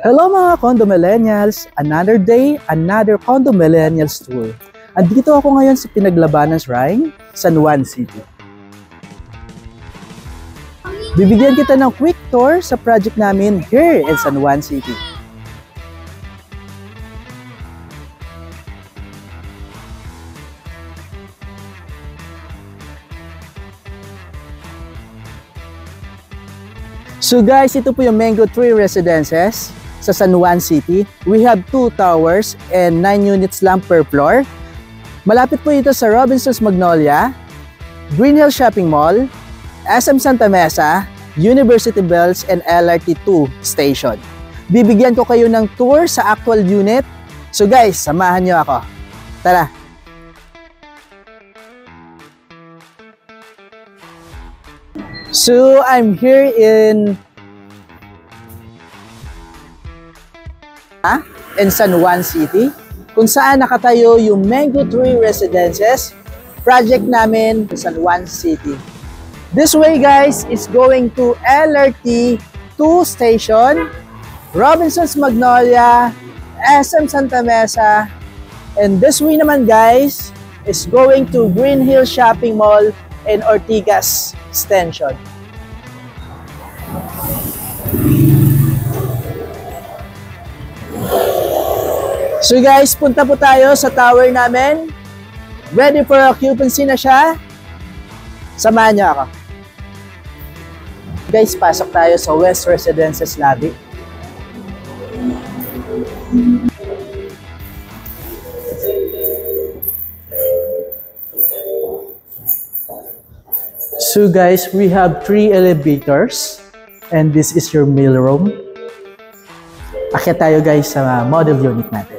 Hello mga Condo Millennials! Another day, another Condo Millennials tour. Andito ako ngayon sa Pinaglabanan Shrine, San Juan City. Bibigyan kita ng quick tour sa project namin here in San Juan City. So guys, ito po yung Mango Tree Residences sa San Juan City. We have 2 towers and 9 units lang per floor. Malapit po ito sa Robinsons Magnolia, Green Hills Shopping Mall, SM Santa Mesa, University Bells, and LRT2 station. Bibigyan ko kayo ng tour sa actual unit. So guys, samahan nyo ako. Tara! So I'm here in San Juan City, kung saan nakatayo yung Mango Tree Residences project namin sa San Juan City. This way guys is going to LRT2 station, Robinsons Magnolia, SM Santa Mesa, and this way naman guys is going to Green Hills Shopping Mall and Ortigas Extension. So guys, punta po tayo sa tower namin. Ready for occupancy na siya. Samahan niyo ako. Guys, pasok tayo sa West Residences lobby. So guys, we have 3 elevators and this is your mail room. Akyat tayo guys sa model unit natin.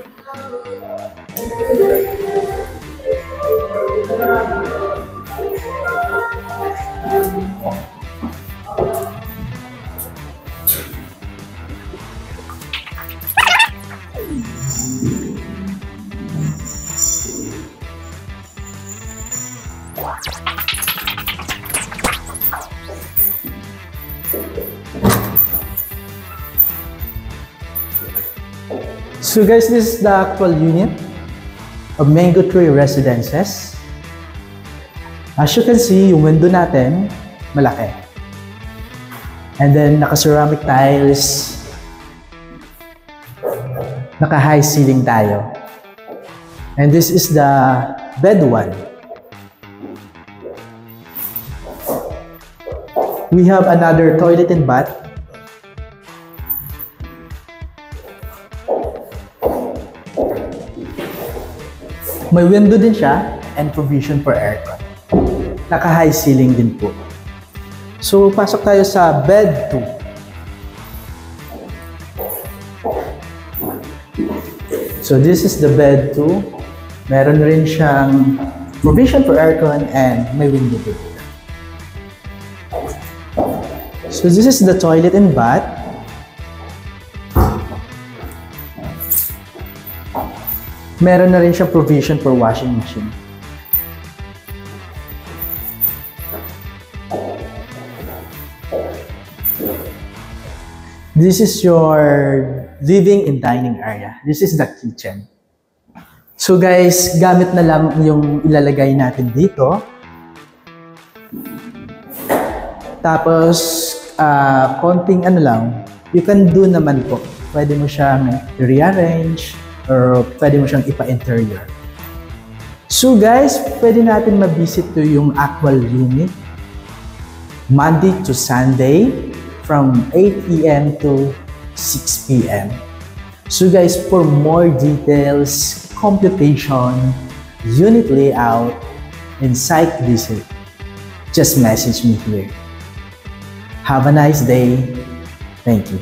So guys, this is the actual unit of Mango Tree Residences. As you can see, yung window natin, malaki. And then, naka-ceramic tiles. Naka-high ceiling tayo. And this is the bed one. We have another toilet and bath. May window din siya and provision for aircon. Naka-high ceiling din po. So, pasok tayo sa bed 2. So, this is the bed 2. Meron rin siyang provision for aircon and may window din. So, this is the toilet and bath. Meron na rin siyang provision for washing machine. This is your living and dining area. This is the kitchen. So guys, gamit na lang yung ilalagay natin dito. Tapos, konting ano lang, you can do naman po. Pwede mo siyang rearrange or pwede mo siyang ipa-interior. So guys, pwede natin ma-visit to yung actual unit Monday to Sunday from 8 AM to 6 PM. So guys, for more details, computation, unit layout, and site visit, just message me here. Have a nice day. Thank you.